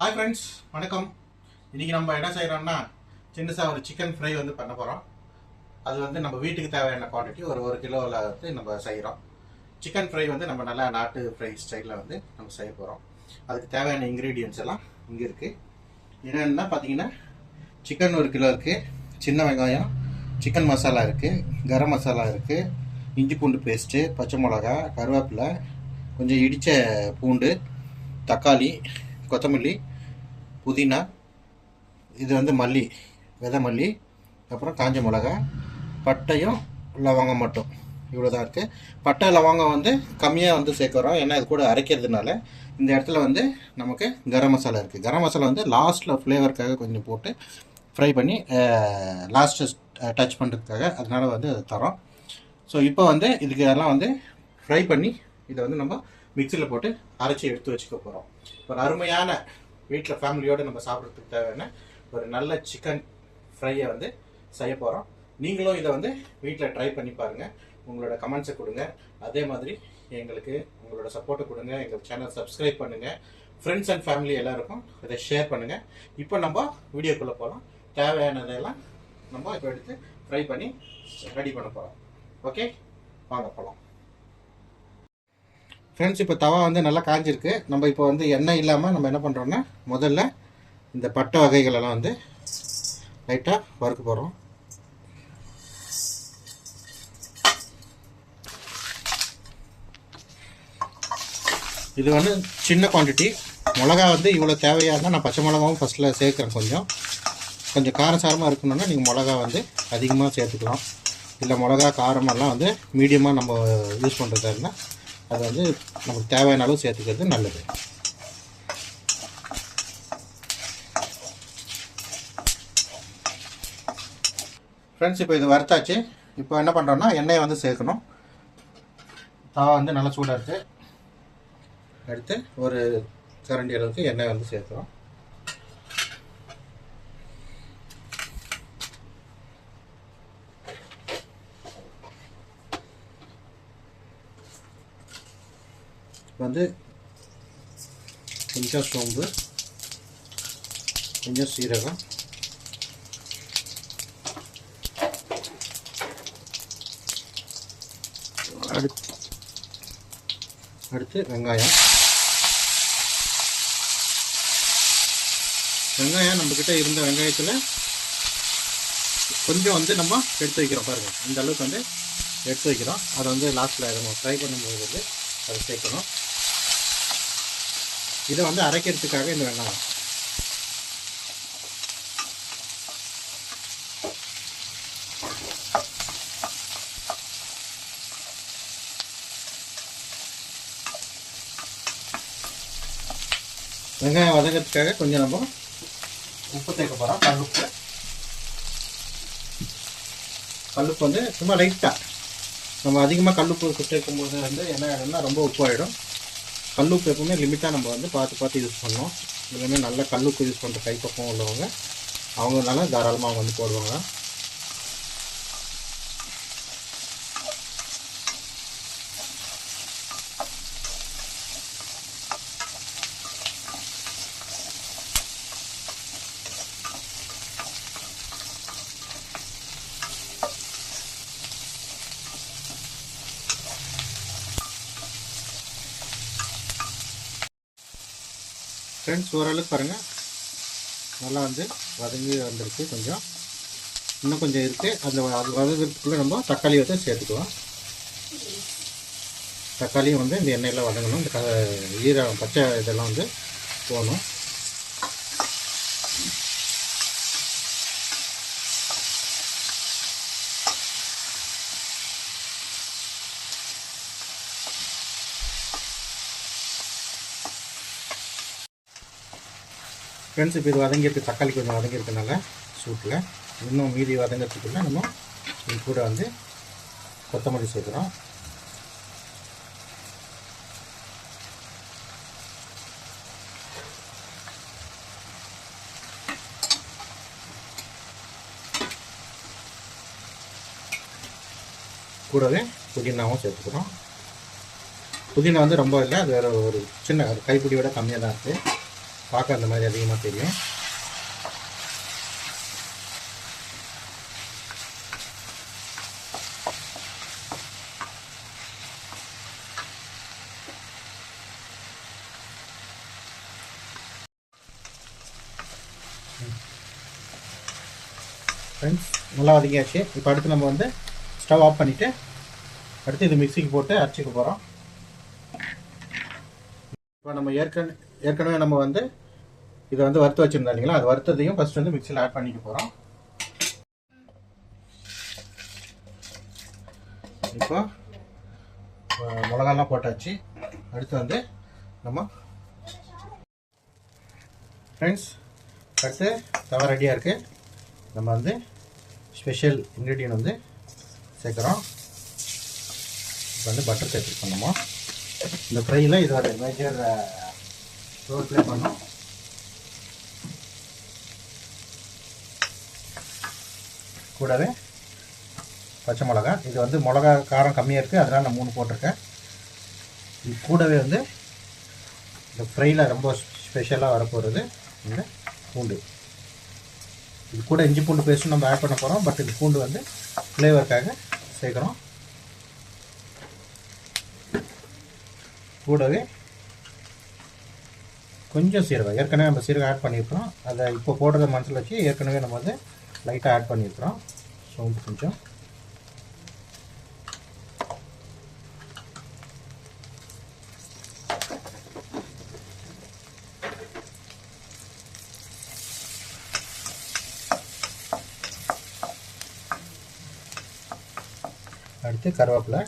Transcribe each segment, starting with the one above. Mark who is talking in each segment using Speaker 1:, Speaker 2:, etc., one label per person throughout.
Speaker 1: Hi friends, வணக்கம். இன்றைக்கி நம்ம என்ன செய்கிறோம்னா சின்னதாக ஒரு சிக்கன் ஃப்ரை வந்து பண்ண போகிறோம். அது வந்து நம்ம வீட்டுக்கு தேவையான குவான்டிட்டி ஒரு கிலோவில் வந்து நம்ம செய்கிறோம். சிக்கன் ஃப்ரை வந்து நம்ம நல்லா நாட்டு ஃப்ரை ஸ்டைலில் வந்து நம்ம செய்ய போகிறோம். அதுக்கு தேவையான இன்க்ரீடியன்ஸ் எல்லாம் இங்கே இருக்குது. என்னென்னா பார்த்தீங்கன்னா, சிக்கன் 1 கிலோ இருக்குது, சின்ன வெங்காயம், சிக்கன் மசாலா இருக்குது, கரம் மசாலா இருக்குது, இஞ்சி பூண்டு பேஸ்ட்டு, பச்சை மிளகா, கருவேப்பிலை, கொஞ்சம் இடித்த பூண்டு, தக்காளி, கொத்தமல்லி, புதினா, இது வந்து மல்லி, விதை மல்லி, அப்புறம் காஞ்ச மிளகா, பட்டையும் லவங்கம் மட்டும் இவ்வளோ தான் இருக்குது. பட்டை லவங்கம் வந்து கம்மியாக வந்து சேர்க்குறோம், ஏன்னா இது கூட அரைக்கிறதுனால. இந்த இடத்துல வந்து நமக்கு கரம் மசாலா இருக்குது. கரம் மசாலா வந்து லாஸ்ட்டில் ஃப்ளேவருக்காக கொஞ்சம் போட்டு ஃப்ரை பண்ணி லாஸ்ட்டு டச் பண்ணுறதுக்காக, அதனால் வந்து அது தரோம். ஸோ இப்போ வந்து இதுக்கு எல்லாம் வந்து ஃப்ரை பண்ணி இதை வந்து நம்ம மிக்சியில் போட்டு அரைச்சி எடுத்து வச்சுக்க போகிறோம். ஒரு அருமையான வீட்டில் ஃபேமிலியோடு நம்ம சாப்பிட்றதுக்கு தேவையான ஒரு நல்ல சிக்கன் ஃப்ரையை வந்து செய்ய போகிறோம். நீங்களும் இதை வந்து வீட்டில் ட்ரை பண்ணி பாருங்கள். உங்களோட கமெண்ட்ஸை கொடுங்க. அதே மாதிரி எங்களுக்கு உங்களோட சப்போர்ட்டை கொடுங்க. எங்கள் சேனல் சப்ஸ்கிரைப் பண்ணுங்கள். ஃப்ரெண்ட்ஸ் அண்ட் ஃபேமிலி எல்லாருக்கும் இதை ஷேர் பண்ணுங்கள். இப்போ நம்ம வீடியோக்குள்ளே போகலாம். தேவையானதெல்லாம் நம்ம இப்போ எடுத்து ஃப்ரை பண்ணி ரெடி பண்ண போகிறோம். ஓகே, வாங்க போகலாம். ஃப்ரெண்ட்ஸ், இப்போ தவா வந்து நல்லா காஞ்சிருக்கு. நம்ம இப்போ வந்து எண்ணெய் இல்லாமல் நம்ம என்ன பண்ணுறோன்னா, முதல்ல இந்த பட்டை வகைகளெல்லாம் வந்து லைட்டாக வறுக்க போகிறோம். இது வந்து சின்ன குவான்டிட்டி. மிளகா வந்து இவ்வளோ தேவையாக நான் பச்சை மிளகாவும் ஃபஸ்ட்டில் சேர்க்குறேன். கொஞ்சம் காரசாரமாக இருக்கணும்னா நீங்கள் மிளகா வந்து அதிகமாக சேர்த்துக்கலாம். இல்லை மிளகா காரமெல்லாம் வந்து மீடியமாக நம்ம யூஸ் பண்ணுறதா இருந்தால் அது வந்து நமக்கு தேவையான அளவு சேர்த்துக்கிறது நல்லது. ஃப்ரெண்ட்ஸ், இப்போ இது வறுத்தாச்சு. இப்போ என்ன பண்ணுறோன்னா, எண்ணெயை வந்து சேர்க்கணும். தவா வந்து நல்லா சூடாக இருக்குது. எடுத்து ஒரு கரண்டி அளவுக்கு எண்ணெய் வந்து சேர்க்குறோம். வந்து கொஞ்சம் சோம்பு, கொஞ்சம் சீரகம், அடுத்து வெங்காயம். நம்மக்கிட்ட இருந்த வெங்காயத்தில் கொஞ்சம் வந்து நம்ம எடுத்து வைக்கிறோம். பாருங்கள், இந்த அளவுக்கு வந்து எடுத்து வைக்கிறோம். அதை வந்து லாஸ்ட்டில் நம்ம ஃப்ரை பண்ணும்போது வந்து அதை சேர்க்கணும். இதை வந்து அரைக்கிறதுக்காக இந்த வெங்காயம். வெங்காயம் வதங்கிறதுக்காக கொஞ்சம் நம்ம உப்பு சேர்க்க போகிறோம். கல்லுப்பு வந்து சும்மா லைட்டாக. நம்ம அதிகமாக கல்லுப்பு சேர்க்கும்போது வந்து என்ன ஆகிடும்னா ரொம்ப உப்பு ஆகிடும். கல்லுப்பு எப்பவுமே லிமிட்டாக நம்ம வந்து பார்த்து யூஸ் பண்ணோம். இதுவுமே நல்ல கல்லுப்பு யூஸ் பண்ணுற கைப்பக்கம் உள்ளவங்க அவங்கனால தாராளமாக வந்து போடுவாங்க. ஃப்ரெண்ட்ஸ், ஓரளவுக்கு பாருங்கள் நல்லா வந்து வதங்கி வந்துருக்கு. இன்னும் கொஞ்சம் இருக்குது. அது வதங்கிறதுக்குள்ளே நம்ம தக்காளி வந்து சேர்த்துக்குவோம். தக்காளியும் வந்து இந்த எண்ணெயில் வதங்கணும். இந்த பச்சை இதெல்லாம் வந்து போகணும். ஃப்ரெண்ட்ஸ், இப்போ இது வதங்கியிருக்கு. தக்காளி கொஞ்சம் வதங்கியிருக்கனால சூட்டில் இன்னும் மீதி வதங்கிறதுக்குள்ள நம்ம இது கூட வந்து கொத்தமல்லி சேர்க்குறோம். கூடவே புதினாவும் சேர்த்துக்கிறோம். புதினா வந்து ரொம்ப இல்லை, அது வேறு ஒரு சின்ன கைப்பிடியோட கம்மியாக தான் இருக்குது. பார்க்க அந்த மாதிரி அதிகமாக தெரியும். ஃப்ரெண்ட்ஸ் நல்லா வதங்கியாச்சு. இப்போ அடுத்து நம்ம வந்து ஸ்டவ் ஆஃப் பண்ணிவிட்டு அடுத்து இது மிக்சிக்கு போட்டு அரைச்சிக்க போகிறோம். இப்போ நம்ம ஏற்கனவே நம்ம வந்து இதை வந்து வறுத்து வச்சுருந்தோம் இல்லைங்களா, அது வறுத்ததையும் ஃபஸ்ட் வந்து மிக்சியில் ஆட் பண்ணிக்க போகிறோம். இப்போ மிளகாலாம் போட்டாச்சு. அடுத்து வந்து நம்ம ஃப்ரெண்ட்ஸ் அடுத்து தவ ரெடியாக இருக்குது. நம்ம வந்து ஸ்பெஷல் இன்க்ரீடியன்ட் வந்து சேர்க்குறோம். இப்போ வந்து பட்டர் சேர்த்துருக்கோம். நம்ம இந்த ஃப்ரையில் இதோட மேஜர் ரோல் ப்ளே பண்ணோம். கூடவே பச்சை மிளகா, இது வந்து மிளகா காரம் கம்மியாக இருக்குது, அதனால் நான் 3 போட்டிருக்கேன். இது கூடவே வந்து இந்த ஃப்ரையில் ரொம்ப ஸ்பெஷலாக வரப்போகிறது இந்த பூண்டு. இது கூட இஞ்சி பூண்டு பேஸ்ட்டும் நம்ம ஆட் பண்ண போகிறோம். பட் இது பூண்டு வந்து ஃப்ளேவருக்காக சேர்க்குறோம். கூடவே கொஞ்சம் சீரகம், ஏற்கனவே நம்ம சீரகம் ஆட் பண்ணியிருக்கிறோம். அதை இப்போ போடுறத மனசில் வச்சு ஏற்கனவே நம்ம வந்து லைட்டாக ஆட் பண்ணியிருக்கிறோம். சோம்பு கொஞ்சம், அடுத்து கருவேப்பிலை,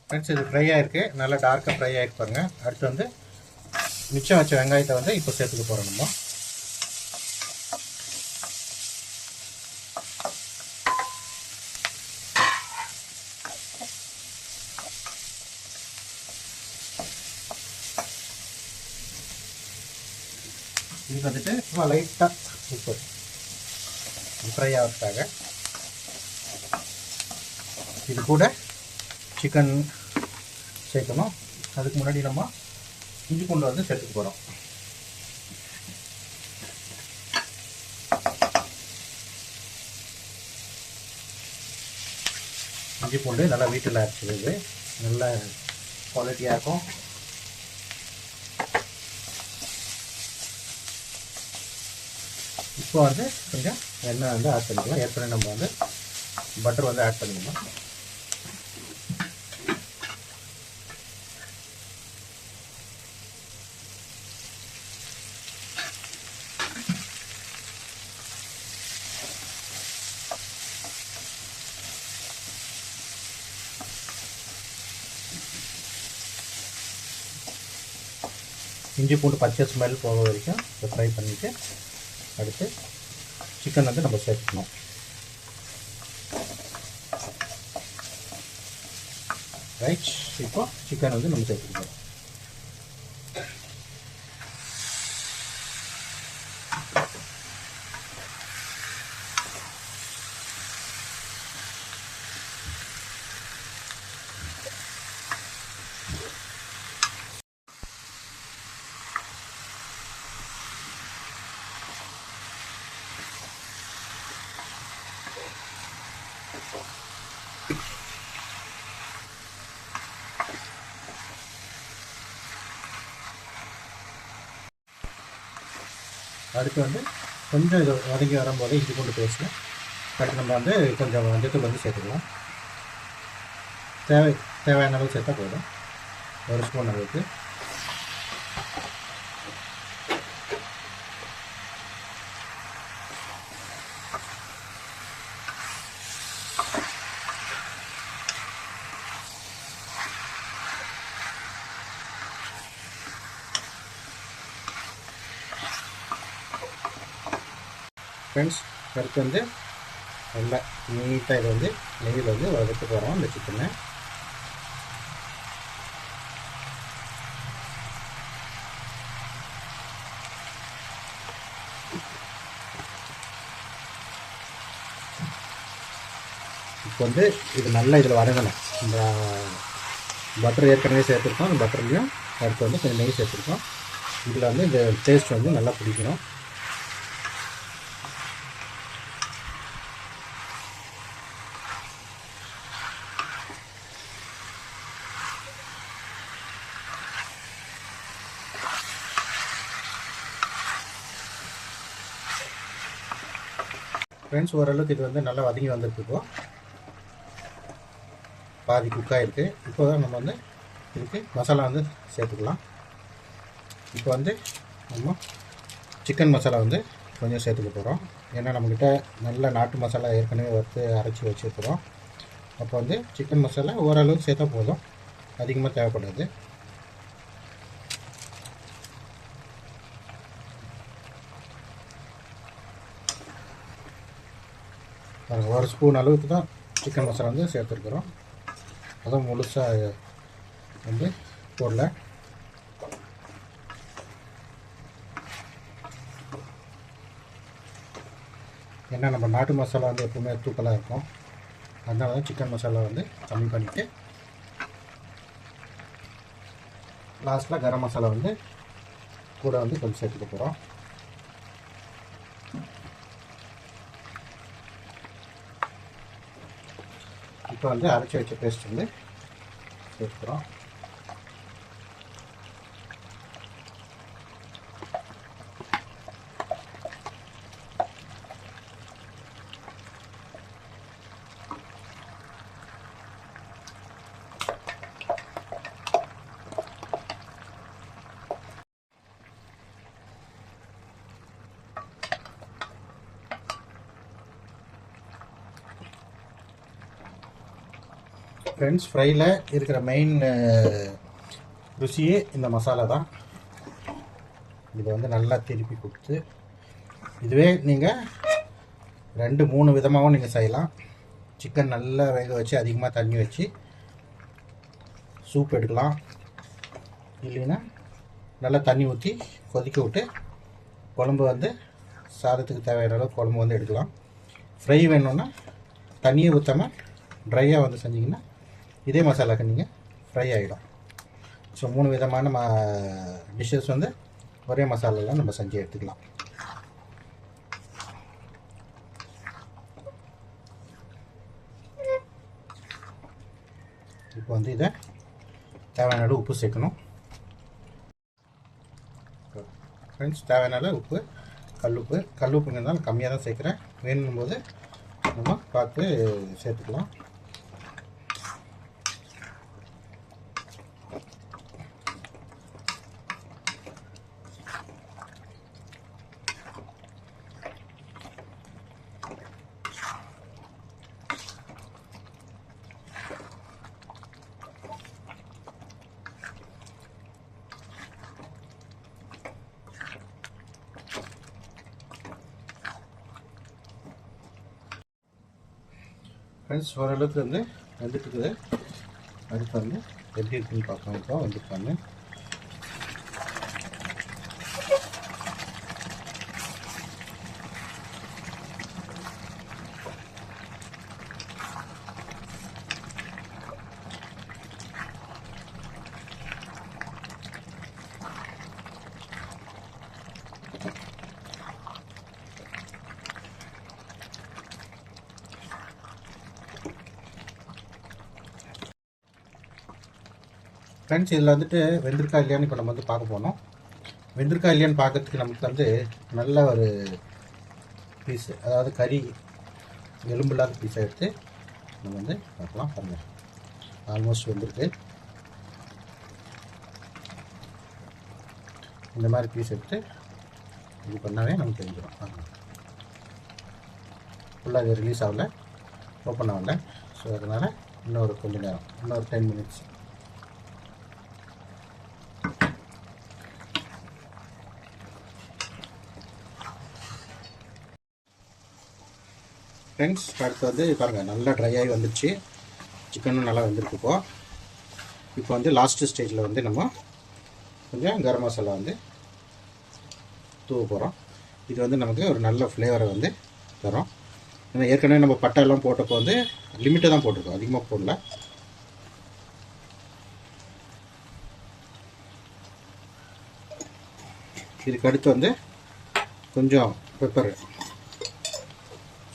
Speaker 1: ஃப்ரெண்ட்ஸ் இது ஃப்ரை ஆகிருக்கு, நல்லா டார்க்காக ஃப்ரை ஆகிருக்கு பாருங்க. அடுத்து வந்து மிச்சம் வச்ச வெங்காயத்தை வந்து இப்போ சேர்த்துக்க போகிறோம். நம்ம இதுக்கு வந்துட்டு சும்மா லைட்டாக உப்பு ஃப்ரை ஆகிறதுக்காக. இது கூட சிக்கன் சேர்க்கணும். அதுக்கு முன்னாடி நம்ம இஞ்சி பூண்டு வந்து சேர்த்துக்க போகிறோம். இஞ்சி பூண்டு நல்லா வீட்டில் அரைச்சிடுது, நல்ல குவாலிட்டியாக இருக்கும். இப்போ வந்து கொஞ்சம் எண்ணெய் வந்து ஆட் பண்ணிக்கலாம். ஏற்கனவே நம்ம வந்து பட்டர் வந்து ஆட் பண்ணிக்கலாம். இஞ்சி பூண்டு பச்சை ஸ்மெல் போக வரைக்கும் இதை ஃப்ரை பண்ணிவிட்டு அடுத்து சிக்கன் வந்து நம்ம சேர்த்துக்கணும். ரைட், இப்போ சிக்கன் வந்து நம்ம சேர்த்துக்கணும். அடுத்து வந்து கொஞ்சம் இது வதங்கி வரும்போது இஞ்சி பூண்டு பேஸ்ட்டு அடுத்து நம்ம வந்து கொஞ்சம் மஞ்சத்தூள் வந்து சேர்த்துக்கலாம். தேவையான அளவு சேர்த்தா போதும், 1 ஸ்பூன் அளவுக்கு. ஃப்ரெண்ட்ஸ் அடுத்து வந்து நல்லா நீட்டாக இதை வந்து நெய்யில் வந்து வதக்க போகிறோம் இந்த சிக்கனை. இப்போ வந்து இது நல்லா இதில் வதங்கணும். இந்த பட்டர் ஏற்கனவே சேர்த்துருக்கோம். அந்த பட்டர்லேயும் அடுத்து வந்து கொஞ்சம் நெய் சேர்த்துருக்கோம். இதில் வந்து இந்த டேஸ்ட் வந்து நல்லா பிடிக்கணும். ஃப்ரெண்ட்ஸ், ஓரளவுக்கு இது வந்து நல்லா வதங்கி வந்துருக்கு. பாதி குக்காக இருக்குது. இப்போ தான் நம்ம வந்து இதுக்கு மசாலா வந்து சேர்த்துக்கலாம். இப்போ வந்து நம்ம சிக்கன் மசாலா வந்து கொஞ்சம் சேர்த்துக்க போகிறோம். ஏன்னா நம்மக்கிட்ட நல்ல நாட்டு மசாலா ஏற்கனவே வறுத்து அரைச்சி வச்சுருக்குறோம். அப்போ வந்து சிக்கன் மசாலா ஓரளவுக்கு சேர்த்தா போதும், அதிகமாக தேவைப்படாது. ஒரு ஸ்பூன் அளவுக்கு தான் சிக்கன் மசாலா வந்து சேர்த்துருக்குறோம். அதுவும் முழுசாக வந்து போடல. ஏன்னா நம்ம நாட்டு மசாலா வந்து எப்பவுமே தூக்கலாக இருக்கும். அதனால தான் சிக்கன் மசாலா வந்து கம்மி பண்ணிவிட்டு லாஸ்ட்டில் கரம் மசாலா வந்து கூட வந்து கொஞ்சம் சேர்த்துக்க போகிறோம். இப்போ வந்து அரைச்சி வச்ச பேஸ்ட் வந்து சேர்த்துக்கிறோம். ஃப்ரெண்ட்ஸ், ஃப்ரையில் இருக்கிற மெயின் ருசியே இந்த மசாலா தான். இதை வந்து நல்லா திருப்பி கொடுத்து, இதுவே நீங்கள் 2-3 விதமாகவும் நீங்கள் செய்யலாம். சிக்கன் நல்லா வேக வச்சு அதிகமாக தண்ணி வச்சு சூப் எடுக்கலாம். இல்லைன்னா நல்லா தண்ணி ஊற்றி கொதிக்க விட்டு குழம்பு வந்து சாதத்துக்கு தேவையான அளவு குழம்பு வந்து எடுக்கலாம். ஃப்ரை வேணும்னா தண்ணியை ஊற்றாமல் ட்ரையாக வந்து செஞ்சிங்கன்னா இதே மசாலாவுக்கு நீங்கள் ஃப்ரை ஆகிடும். ஸோ 3 விதமான டிஷ்ஷஸ் வந்து ஒரே மசாலாலாம் நம்ம செஞ்சு எடுத்துக்கலாம். இப்போ வந்து இதை தேவையான அளவு உப்பு சேர்க்கணும். ஃப்ரெண்ட்ஸ், தேவையான அளவு உப்பு, கல்லுப்புங்கிறதால கம்மியாக தான் சேர்க்குறேன். வேணும் போது நம்ம பார்த்து சேர்த்துக்கலாம். ஃப்ரெண்ட்ஸ், ஓரளவுக்கு வந்து வெந்துட்டுருக்குது. அடுத்து வந்து எப்படி இருக்குன்னு பார்ப்போம். இப்போ வந்துருக்காங்க. ஃப்ரெண்ட்ஸ், இதில் வந்துட்டு வெந்திருக்கா இல்லையான்னு இப்போ நம்ம வந்து பார்க்க போனோம். வெந்திருக்கா இல்லையான்னு பார்க்கறதுக்கு நமக்கு வந்து நல்ல ஒரு பீஸு, அதாவது கறி எலும்பு இல்லாத பீஸை எடுத்து நம்ம வந்து பார்க்கலாம். பாருங்கள், ஆல்மோஸ்ட் வெந்திருக்கு. இந்த மாதிரி பீஸ் எடுத்து இது பண்ணாவே நமக்கு தெரிஞ்சிடும். பாருங்கள், ஃபுல்லாக இது ரிலீஸ் ஆகலை, ஓப்பன் ஆகலை. ஸோ அதனால் இன்னொரு கொஞ்சம் நேரம், இன்னொரு 10 மினிட்ஸ். ஃப்ரெண்ட்ஸ், அடுத்து வந்து பாருங்கள், நல்லா ட்ரை ஆகி வந்துடுச்சு. சிக்கனும் நல்லா வெந்திருக்கு. இப்போ வந்து லாஸ்ட்டு ஸ்டேஜில் வந்து நம்ம கொஞ்சம் கரம் மசாலா வந்து தூவ போகிறோம். இது வந்து நமக்கு ஒரு நல்ல ஃப்ளேவரை வந்து தரும். ஏற்கனவே நம்ம பட்டை எல்லாம் போட்டப்போ வந்து லிமிட்டை தான் போட்டிருக்கோம், அதிகமாக போடல. இதுக்கு அடுத்து வந்து கொஞ்சம் பெப்பர்.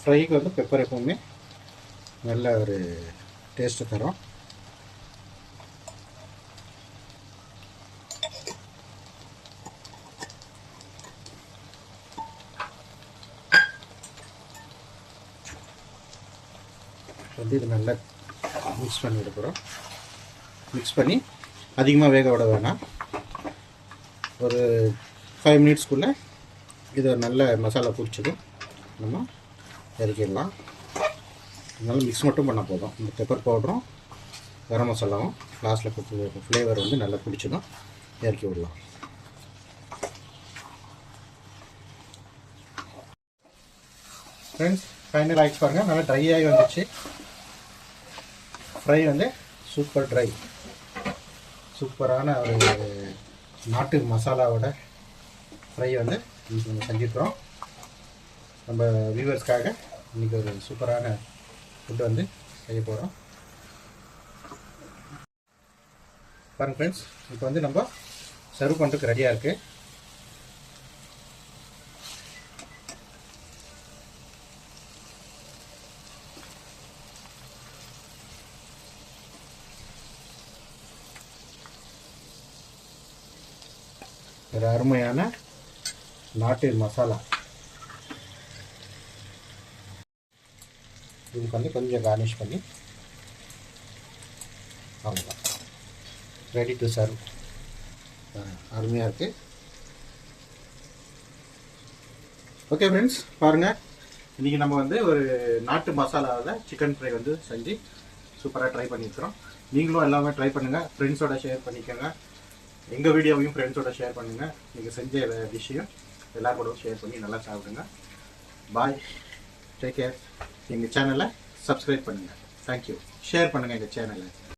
Speaker 1: ஃப்ரைக்கு வந்து பெப்பர் எப்பவுமே நல்ல ஒரு டேஸ்ட்டு தரும். வந்து இது நல்லா மிக்ஸ் பண்ணி விட போகிறோம். மிக்ஸ் பண்ணி அதிகமாக வேக விட வேணாம். ஒரு 5 மினிட்ஸ்க்குள்ளே இது நல்ல மசாலா பிடிச்சதும் நம்ம இறக்கிடலாம். அதனால மிக்ஸ் மட்டும் பண்ணால் போதும். இந்த பெப்பர் பவுடரும் கரம் மசாலாவும் லாஸ்ட்டில் கொடுத்து ஃப்ளேவர் வந்து நல்லா பிடிச்சதும் இறக்கி விடலாம். ஃப்ரெண்ட்ஸ், ஃபைனல் ஆகிடுச்சு பாருங்கள். நல்லா ட்ரை ஆகி வந்துச்சு. ஃப்ரை வந்து சூப்பர் ட்ரை, சூப்பரான ஒரு நாட்டு மசாலாவோட ஃப்ரை வந்து இன்றைக்கி நம்ம செஞ்சுருக்கிறோம். நம்ம வியூவர்ஸ்க்காக இன்றைக்கி ஒரு சூப்பரான ஃபுட்டு வந்து செய்ய போகிறோம். பாருங்கள் ஃப்ரெண்ட்ஸ், இப்போ வந்து நம்ம சர்வ் பண்ணுறதுக்கு ரெடியாக இருக்குது. ஒரு அருமையான நாட்டு மசாலா. இதுக்கு வந்து கொஞ்சம் கார்னிஷ் பண்ணி அவ்வளோதான், ரெடி டு சர்வ். அருமையாக இருக்குது. ஓகே ஃப்ரெண்ட்ஸ், பாருங்கள், இன்றைக்கி நம்ம வந்து ஒரு நாட்டு மசாலாவில் சிக்கன் ஃப்ரை வந்து செஞ்சு சூப்பராக ட்ரை பண்ணியிருக்கிறோம். நீங்களும் எல்லாமே ட்ரை பண்ணுங்கள், ஃப்ரெண்ட்ஸோட ஷேர் பண்ணிக்கோங்க. எங்கள் வீடியோவையும் ஃப்ரெண்ட்ஸோட ஷேர் பண்ணுங்கள். நீங்கள் செஞ்ச டிஷ்ஷையும் எல்லாரும் கூட ஷேர் பண்ணி நல்லா சாப்பிடுங்க. பாய், டேக் கேர். எங்கள் சேனலை சப்ஸ்கிரைப் பண்ணுங்கள். தேங்க்யூ. ஷேர் பண்ணுங்கள் எங்கள் சேனலை.